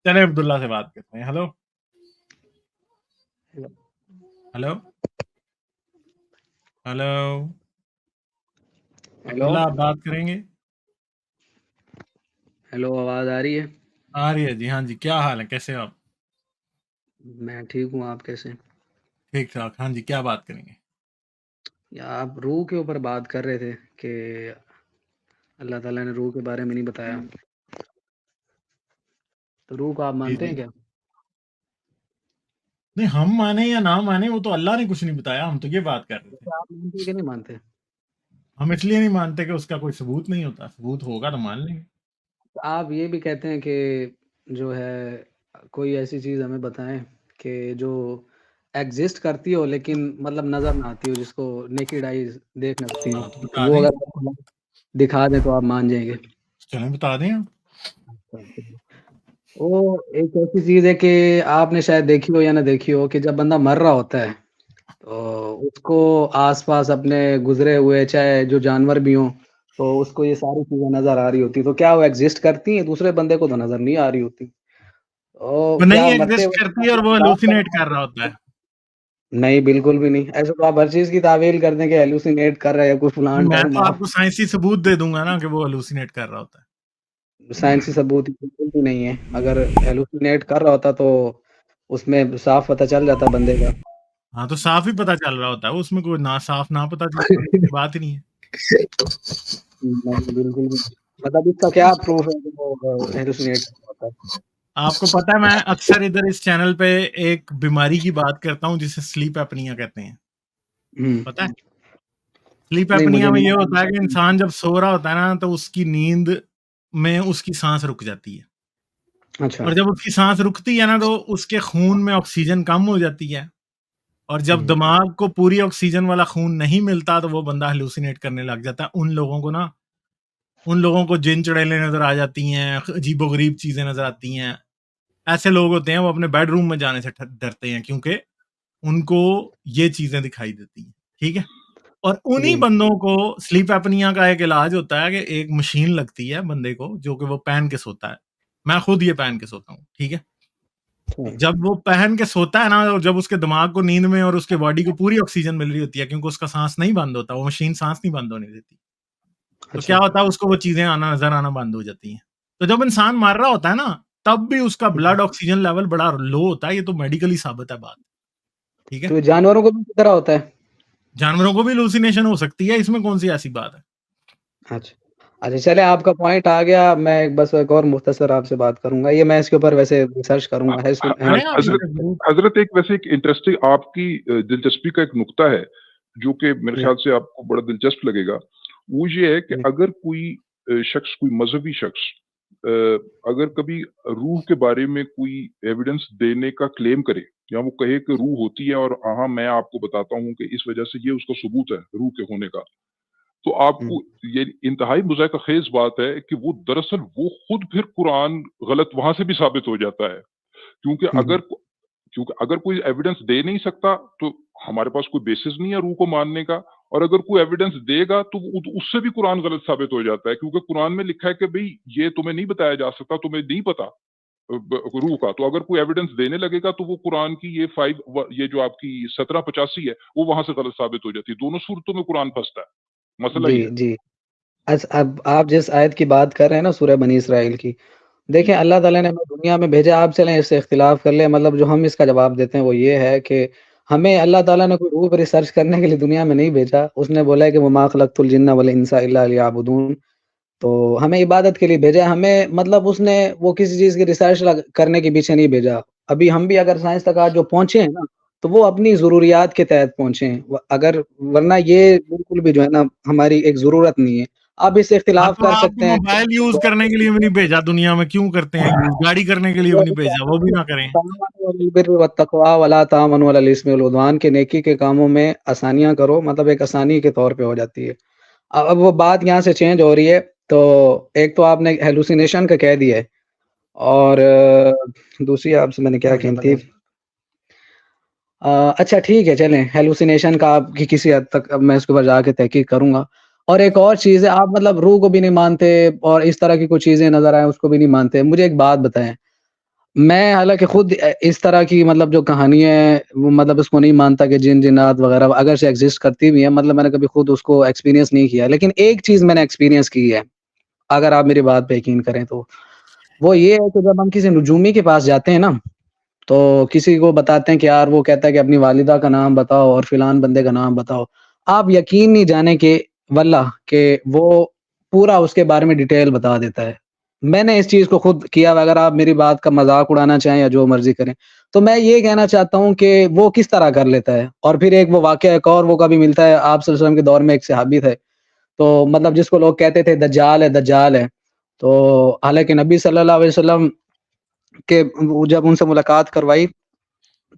चले अब्दुल्ला से बात करते हैं। Hello hello hello hello hello Abdullah, आप बात करेंगे? हेलो, आवाज़ आ रही है? आ रही है जी। हाँ जी, क्या हाल है, कैसे हो आप? मैं ठीक हूँ, आप कैसे? ठीक ठाक। हाँ जी, क्या बात करेंगे? या आप रूह के ऊपर बात कर रहे थे कि अल्लाह ताला ने रूह के बारे में नहीं बताया। तो रूह को आप जी मानते जी। हैं क्या? नहीं, हम माने या ना माने वो तो अल्लाह ने कुछ नहीं बताया, हम तो ये बात कर रहे थे। तो आप मानते हैं कि नहीं मानते? हम इसलिए नहीं मानते कि उसका कोई सबूत नहीं होता, सबूत होगा तो मान लेंगे। तो आप ये भी कहते हैं कि जो है कोई ऐसी चीज़ हमें बताएं कि जो एग्जिस्ट करती हो लेकिन मतलब नज़र ना आती हो, जिसको नेकेड आईज देख ना सकती हो, हाँ तो तो बता वो दें। अगर आपको दिखा दें तो आप मान जाएंगे? चलें बता दें आप। वो एक ऐसी चीज़ है कि आपने शायद देखी हो या ना देखी हो कि जब बंदा मर रहा होता है तो उसको आस-पास अपने गुज़रे हुए चाहे जो जानवर भी हों, तो उसको ये सारी चीज़ें नज़र आ रही होती हैं। तो क्या वो एग्ज़िस्ट करती हैं? दूसरे बंदे को तो नज़र नहीं आ रही होती। वो तो क्या नहीं मरते एग्जिस्ट वक़्त करती है और वो बात हेलुसिनेट करना कर रहा होता है। नहीं, बिल्कुल भी नहीं। ऐसे तो आप हर चीज़ की तावील कर दें कि हैलुसिनेट कर रहा है या कोई फलान मैं टाइम तो आप आपको साइंसी सबूत दे दूंगा ना कि वो हेलुसिनेट कर रहा होता है। साइंसी सबूत बिल्कुल भी नहीं है। अगर हैलुसिनेट कर रहा होता तो उसमें साफ पता चल जाता बंदे का। हाँ तो साफ ही पता चल रहा होता है, उसमें कोई ना साफ ना पता चलता, ये बात ही नहीं है। नहीं, बिल्कुल भी नहीं। मतलब इसका क्या प्रूफ़ है कि वो हैलुसिनेट कर रहा होता है? आपको पता है, मैं अक्सर इधर इस चैनल पे एक बीमारी की बात करता हूँ जिसे स्लीप एपनिया कहते हैं। हुँ। पता है? स्लीप नहीं, एपनिया मुझे में नहीं ये होता है कि मालूम। इंसान जब सो रहा होता है ना तो उसकी नींद में उसकी सांस रुक जाती है, अच्छा। और जब उसकी सांस रुकती है ना तो उसके खून में ऑक्सीजन कम हो जाती है, और जब हुँ। दिमाग को पूरी ऑक्सीजन वाला खून नहीं मिलता तो वो बंदा हेलुसिनेट करने लग जाता है। उन लोगों को जिन चुड़ैलें नजर आ जाती हैं, अजीबोगरीब चीजें नजर आती हैं। ऐसे लोग होते हैं वो अपने बेडरूम में जाने से डरते हैं क्योंकि उनको ये चीजें दिखाई देती हैं। ठीक है? और उन्हीं जी। बंदों को स्लीप एपनिया का एक इलाज होता है कि एक मशीन लगती है बंदे को जो कि वो पहन के सोता है। मैं खुद ये पहन के सोता हूँ। ठीक है? अच्छा। जब वो पहन के सोता है ना और जब उसके दिमाग को नींद में और उसके बॉडी को पूरी ऑक्सीजन मिल रही होती है क्योंकि उसका सांस नहीं बंद होता, वो मशीन सांस नहीं बंद होने देती, तो क्या अच्छा। होता है उसको वो चीजें आना नजर आना बंद हो जाती हैं। तो जब इंसान मर रहा होता है ना तब भी उसका हुँ। ब्लड ऑक्सीजन लेवल बड़ा लो होता है। ये तो मेडिकली साबित है बात। ठीक है? तो जानवरों को भी इसी तरह होता है? जानवरों को भी हेलुसिनेशन हो सकती है, इसमें कौन सी ऐसी बात है? अच्छा। अच्छा, चलें आपका पॉइंट आ गया। मैं एक बस एक और मुख्तसर आपसे बात करूँगा। ये मैं इसके ऊपर वैसे रिसर्च ह करूँगा। ह ह करें आप हज़रत जरूर। हज़रत एक वैसे एक इंटरेस्टिंग आपकी दिलचस्पी का एक नुक्ता है, जो कि मेरे जी, ख़्याल से आपको बड़ा दिलचस्प लगेगा। वो ये है कि जी, अगर कोई शख्स, कोई मज़हबी शख्स अ, अगर कभी रूह के बारे में कोई एविडेंस देने का क्लेम करे या वो कहे कि रूह होती है और हाँ, मैं आपको बताता हूँ कि इस वज़ह से ये उसका सबूत है रूह के होने का। तो हुँ, आपको ये इंतहाई मुज़ाहिक़ाख़ेज़ बात है कि वो दरअसल वो खुद फिर कुरान गलत वहाँ से भी साबित हो जाता है। क्योंकि हुँ, हुँ। अगर कोई एविडेंस दे नहीं सकता, तो हमारे पास कोई बेसिस नहीं है रूह को मानने का, और अगर कोई एविडेंस देगा तो उससे भी कुरान गलत साबित हो जाता है, क्योंकि कुरान में लिखा है कि भई ये तुम्हें नहीं बताया जा सकता, तुम्हें नहीं पता रूह का। तो अगर कोई एविडेंस देने लगेगा तो वो कुरान की ये जो आपकी 1785 है, वो वहाँ से गलत साबित हो जाती है। दोनों सूरतों में कुरान फँसता है। मसला ये जी, है। जी। अब आप जिस आयत की बात कर रहे हैं ना सूरह बनी इसराइल की, जी। देखिए अल्लाह ताला ने हमें दुनिया में भेजा, आप चलें इससे इख्तिलाफ़ कर लें, मतलब जो हम इसका जवाब देते हैं वो ये है कि हमें अल्लाह ताला ने कोई रूह पे रिसर्च करने के लिए दुनिया में नहीं भेजा। उसने बोला है कि वमा खलक़तुल जिन्ना वल इंसा इल्ला लियअबुदून। तो हमें इबादत के लिए भेजा है, हमें मतलब उसने वो किसी चीज़ की रिसर्च करने के पीछे नहीं भेजा। अभी हम भी अगर साइंस तक आज जो पहुँचे हैं ना, तो वो अपनी ज़रूरियात के तहत पहुँचे हैं। अगर वरना ये बिल्कुल भी जो है ना हमारी एक ज़रूरत नहीं है। आप इससे हाँ, इख्तिलाफ़ तो कर आपको सकते हैं। मोबाइल यूज़ करने के लिए भी नहीं भेजा दुनिया में, क्यों करते हैं यूज़? गाड़ी करने के लिए भी नहीं भेजा, वो भी ना करें। तक़वा वला तामनु अलल इस्मि वल उद्वान के नेकी के कामों में आसानियाँ करो, मतलब एक आसानी के तौर पे हो जाती है। अब वो बात यहाँ से चेंज हो रही है, तो एक तो आपने हैलुसिनेशन का कह दिया है और दूसरी आपसे मैंने क्या कही थी? अच्छा ठीक है, चलें हैलुसिनेशन का आपकी किसी हद तक अब मैं इसके ऊपर जाके तहकीक करूँगा। और एक और चीज़ है, आप मतलब रूह को भी नहीं मानते और इस तरह की कुछ चीज़ें नज़र आएँ उसको भी नहीं मानते। मुझे एक बात बताएँ, मैं हालाँकि खुद इस तरह की मतलब जो कहानी है, वो मतलब उसको नहीं मानता कि जिन-जिन्नात वगैरह अगर से एग्ज़िस्ट करती भी हैं, मतलब मैंने कभी खुद उसको एक्सपीरियंस नहीं किया। लेकिन एक चीज़ मैंने एक्सपीरियंस की है, अगर आप मेरी बात पे यकीन करें तो, वो ये है कि जब हम किसी नुजूमी के पास जाते हैं ना, तो किसी को बताते हैं कि यार वो कहता है कि अपनी वालिदा का नाम बताओ और फिलान बंदे का नाम बताओ। आप यकीन नहीं जाने के वल्लाह कि वो पूरा उसके बारे में डिटेल बता देता है। मैंने इस चीज़ को खुद किया हुआ है, अगर आप मेरी बात का मज़ाक उड़ाना चाहें या जो मर्ज़ी करें। तो मैं ये कहना चाहता हूँ कि वो किस तरह कर लेता है। और फिर एक वो वाक़या एक और वो कभी मिलता है, आप सल्लल्लाहु अलैहि वसल्लम के दौर में एक सहाबी थे, तो मतलब जिसको लोग कहते थे दज्जाल है, दज्जाल है। तो हालाँकि नबी सल्लल्लाहु अलैहि वसल्लम के वो जब उनसे मुलाकात करवाई,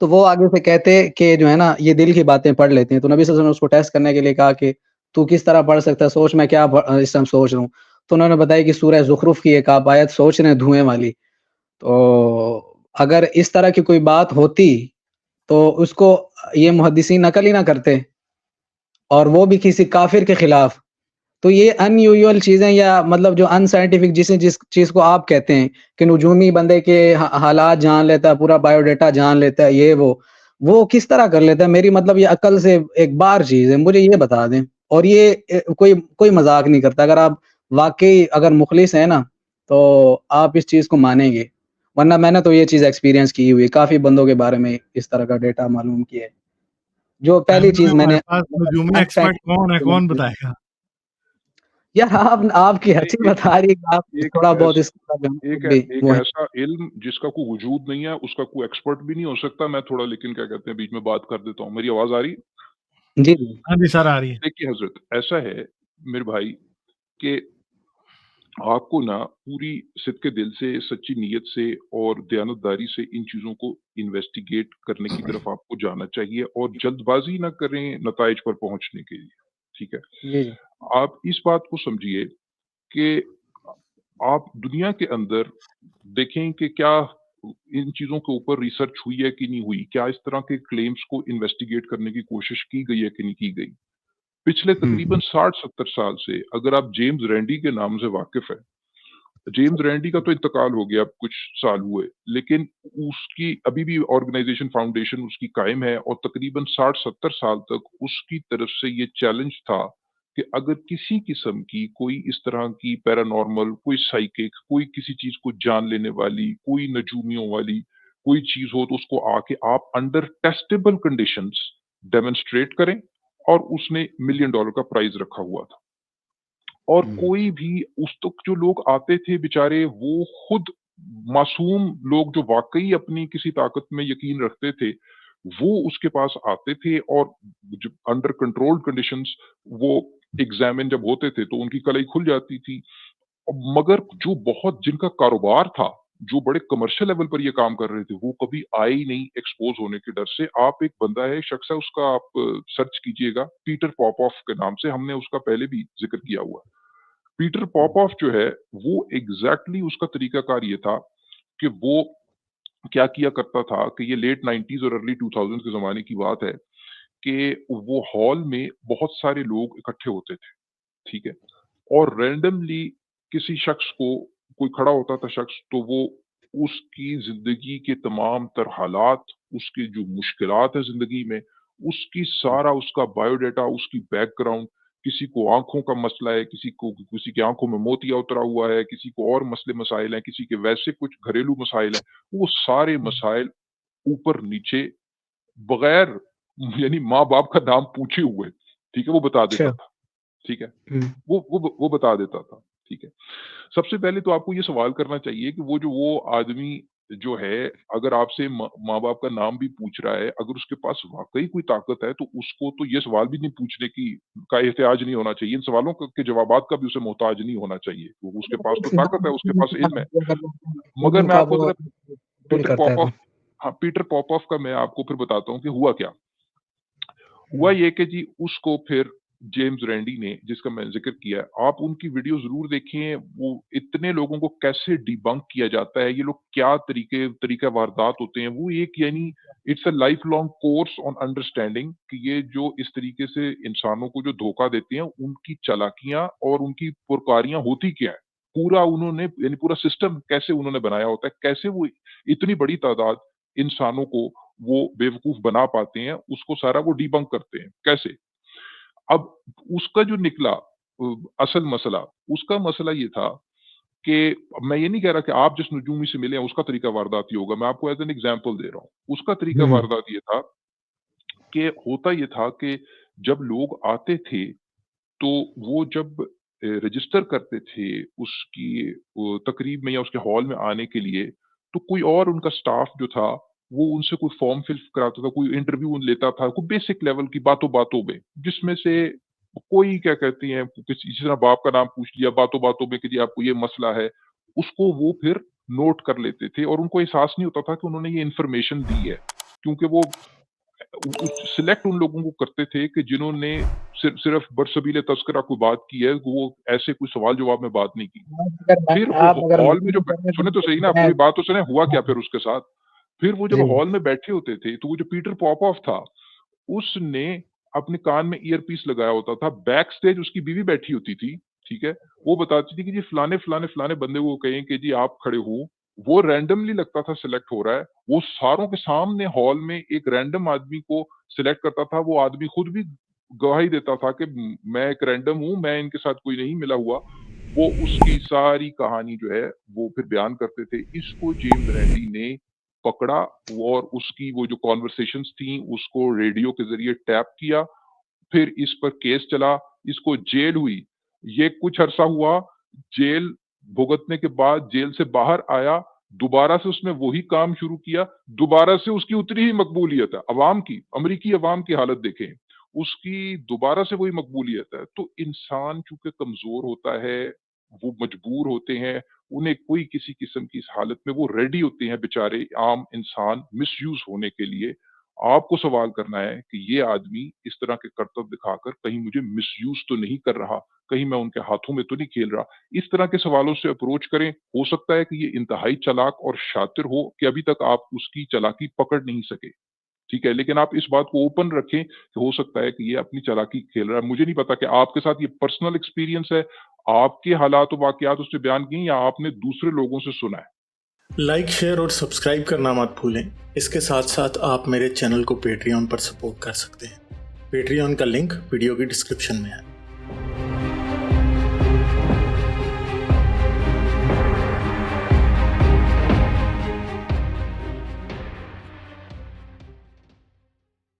तो वो आगे से कहते कि जो है ना, ये दिल की बातें पढ़ लेते हैं। तो नबी सल्लल्लाहु अलैहि वसल्लम ने उसको टेस्ट करने के लिए कहा कि तू किस तरह पढ़ सकता है? सोच मैं क्या इस टाइम सोच रहा हूँ। तो उन्होंने बताया कि सूरह ज़ुख़रुफ़ की एक आप आयत सोच रहे हैं धुएँ वाली। तो अगर इस तरह की कोई बात होती, तो उसको ये मुहद्दिसीन नक़ल ही ना करते, और वो भी किसी काफ़िर के खिलाफ। तो ये अनयूजुअल चीज़ें या मतलब जो अनसाइंटिफिक जिस चीज़ को आप कहते हैं कि नजूमी बंदे के हालात जान लेता है, पूरा बायोडाटा जान लेता है, ये वो किस तरह कर लेता है? मेरी मतलब ये अक्ल से एक बाहर चीज़ है, मुझे ये बता दें। और ये कोई कोई मज़ाक नहीं करता। अगर आप वाक़ई अगर मुख़लिस हैं ना, तो आप इस चीज़ को मानेंगे। वरना मैंने तो ये चीज़ एक्सपीरियंस की हुई है, काफ़ी बंदों के बारे में इस तरह का डेटा मालूम किया है। जो पहली पहले चीज़ हमारे मैंने पास नजूमी एक्सपर्ट कौन है, कौन बताएगा? यार आप आपकी ए, हँसी ए, बता रही है कि आप एक थोड़ा बहुत ऐस, इसके बारे में एक भी एक वो है। ऐसा इल्म जिसका कोई वजूद नहीं है, उसका कोई एक्सपर्ट भी नहीं हो सकता। मैं थोड़ा लेकिन क्या कहते हैं बीच में बात कर देता हूँ। मेरी आवाज आ रही है? जी, जी। हाँ जी सर, आ रही है। देखिए हजरत, ऐसा है मेरे भाई कि आपको ना पूरी सिद्क़ दिल से, सच्ची नीयत से और दयानतदारी से इन चीज़ों को इन्वेस्टिगेट करने की तरफ आपको जाना चाहिए और जल्दबाज़ी ना करें नताइज पर पहुँचने के लिए, ठीक है? जी, जी। आप इस बात को समझिए कि आप दुनिया के अंदर देखें कि क्या इन चीज़ों के ऊपर रिसर्च हुई है कि नहीं हुई? क्या इस तरह के क्लेम्स को इन्वेस्टिगेट करने की कोशिश की गई है कि नहीं की गई? पिछले तकरीबन हुँ। 60-70 साल से अगर आप जेम्स रैंडी के नाम से वाकिफ़ हैं, जेम्स रैंडी का तो इंतकाल हो गया, अब कुछ साल हुए, लेकिन उसकी अभी भी ऑर्गेनाइज़ेशन फाउंडेशन उसकी कायम है और तकरीबन 60-70 साल तक उसकी तरफ से ये चैलेंज था कि अगर किसी किस्म की कोई इस तरह की पैरानॉर्मल, कोई साइकिक, कोई किसी चीज़ को जान लेने वाली, कोई नजूमियों वाली कोई चीज़ हो तो उसको आके आप अंडर टेस्टेबल कंडीशंस डेमोंस्ट्रेट करें और उसने $1 मिलियन का प्राइज़ रखा हुआ था। और हुँ। कोई भी उस तक जो लोग आते थे बेचारे वो खुद मासूम लोग जो वाक़ई अपनी किसी ताकत में यकीन रखते थे, वो उसके पास आते थे और जो अंडर कंट्रोल्ड कंडीशंस वो एग्ज़ामिन जब होते थे तो उनकी कलई खुल जाती थी। मगर जो बहुत जिनका कारोबार था, जो बड़े कमर्शियल लेवल पर ये काम कर रहे थे, वो कभी आए ही नहीं एक्सपोज़ होने के डर से। आप एक बंदा है, शख्स है उसका आप सर्च कीजिएगा, पीटर पॉपॉफ के नाम से, हमने उसका पहले भी ज़िक्र किया हुआ है। पीटर हुँ। पॉपॉफ जो है, वो एग्ज़ैक्टली उसका तरीकाकार ये था कि वो क्या किया करता था कि ये लेट 90s और अर्ली 2000s के ज़माने की बात है कि वो हॉल में बहुत सारे लोग इकट्ठे होते थे, ठीक है? और रैंडमली किसी शख्स को कोई खड़ा होता था शख्स, तो वो उसकी ज़िंदगी के तमाम तर हालात, उसकी जो मुश्किलात हैं ज़िंदगी में, उसकी हुँ। सारा उसका बायोडाटा, उसकी बैकग्राउंड, किसी को आँखों का मसला है, किसी की आँखों में मोतिया उतरा हुआ है, किसी को और मसले-मसाइल हैं, किसी के वैसे कुछ घरेलू मसाइल हैं, वो सारे हुँ। मसाइल ऊपर-नीचे बगैर यानी माँ-बाप का नाम पूछे हुए, ठीक है, वो बता देता अच्छा। था, ठीक है? हुँ। वो बता देता था, ठीक है। सबसे पहले तो आपको ये सवाल करना चाहिए कि वो आदमी जो है, अगर आपसे माँ-बाप का नाम भी पूछ रहा है, अगर उसके पास वाक़ई कोई ताकत है, तो उसको तो ये सवाल भी नहीं पूछने की का एहतियाज नहीं होना चाहिए। इन सवालों के जवाबात का भी उसे मोहताज नहीं होना चाहिए। वो उसके पास तो ताकत है, उसके पास इल्म है। मगर मैं उनका आपको वो ज़रा रोल पीटर करता है पॉपॉफ तो। हाँ, पीटर पॉपॉफ का मैं आपको फिर बताता हूँ कि हुआ क्या। हुआ हुँ। ये कि जी उसको फिर जेम्स रैंडी ने जिसका मैंने ज़िक्र किया, आप उनकी वीडियो ज़रूर देखें, वो इतने लोगों को कैसे डिबंक किया जाता है, ये लोग क्या तरीका वारदात होते हैं, वो एक यानी it's a life long course on understanding कि ये जो इस तरीके से इंसानों को जो धोखा देते हैं, उनकी चालाकियाँ और उनकी पुरकारियाँ होती क्या हैं। पूरा उन्होंने यानी पूरा सिस्टम कैसे उन्होंने बनाया होता है, कैसे वो इतनी बड़ी तादाद इंसानों को वो बेवकूफ़ बना पाते हैं, उसको सारा वो डिबंक करते हैं, कैसे? अब उसका जो निकला असल मसला, उसका मसला ये था कि मैं ये नहीं कह रहा कि आप जिस नजूमी से मिले हैं उसका तरीका वारदाती होगा, मैं आपको एज़ एन एग्ज़ाम्पल दे रहा हूँ। उसका तरीका हुँ, वारदात ये था कि होता ये था कि जब लोग आते थे, तो वो जब रजिस्टर करते थे उसकी तकरीब में या उसके हॉल में आने के लिए, तो कोई और उनका स्टाफ जो था, वो उनसे कोई फॉर्म फिल कराता था, कोई इंटरव्यू लेता था, कोई बेसिक लेवल की बातों-बातों में, जिसमें से कोई क्या कहती हैं, किसी तरह बाप का नाम पूछ लिया बातों-बातों में कि जी आपको ये मसला है, उसको वो फिर नोट कर लेते थे और उनको एहसास नहीं होता था कि उन्होंने ये इन्फॉर्मेशन दी है। क्योंकि वो सिलेक्ट उन लोगों को करते थे कि जिन्होंने सिर्फ बरसबील तज़किरा कोई बात की है, वो ऐसे कोई सवाल-जवाब में बात नहीं की। फिर वो आप अगर हॉल में जो मजबूरी करने सुने तो सही ना, हैं पूरी बात तो सुने, हुआ क्या फिर उसके साथ? फिर वो जब जी, हॉल में बैठे होते थे, तो वो जो पीटर पॉपऑफ था, उसने अपने कान में ईयरपीस लगाया होता था, बैक स्टेज उसकी बीवी बैठी होती थी, ठीक है? वो बताती थी कि जी फलाने बंदे को कहें कि जी आप खड़े हो, वो रैंडमली लगता था सिलेक्ट हो रहा है, वो सारों के सामने हॉल में एक रैंडम आदमी को सिलेक्ट करता था, वो आदमी खुद भी गवाही देता था कि मैं एक रैंडम हूँ, मैं इनके साथ कोई नहीं मिला हुआ। वो उसकी सारी कहानी जो है, वो फिर बयान करते थे। इसको जेम्स रैंडी ने पकड़ा और उसकी वो जो कन्वर्सेशंस थी, उसको रेडियो के ज़रिए टैप किया, फिर इस पर केस चला, इसको जेल हुई। ये कुछ अरसा हुआ, जेल भुगतने के बाद जेल से बाहर आया, दोबारा से उसने वही काम शुरू किया, दोबारा से उसकी उतनी ही मकबूलियत है, अवाम की, अमरीकी अवाम की हालत देखें, उसकी दोबारा से वही मकबूलियत है। तो इंसान चूँकि कमज़ोर होता है, वो मजबूर होते हैं, उन्हें कोई किसी किस्म की इस हालत में वो रेडी होते हैं बेचारे आम इंसान मिसयूज़ होने के लिए। आपको सवाल करना है कि ये आदमी इस तरह के करतब दिखाकर कहीं मुझे मिसयूज़ तो नहीं कर रहा, कहीं मैं उनके हाथों में तो नहीं खेल रहा। इस तरह के सवालों से अप्रोच करें, हो सकता है कि ये इंतहाई चालाक और शातिर हो कि अभी तक आप उसकी चालाकी पकड़ नहीं सके, ठीक है? लेकिन आप इस बात को ओपन रखें कि हो सकता है कि ये अपनी चालाकी खेल रहा है। मुझे नहीं पता कि आपके साथ ये पर्सनल एक्सपीरियंस है, आपके हालात और वाक़यात उसने बयान किए या आपने दूसरे लोगों से सुना है। लाइक, शेयर और सब्सक्राइब करना मत भूलें। इसके साथ साथ आप मेरे चैनल को पेट्रियन पर सपोर्ट कर सकते हैं। पेट्रियन का लिंक वीडियो की डिस्क्रिप्शन में है।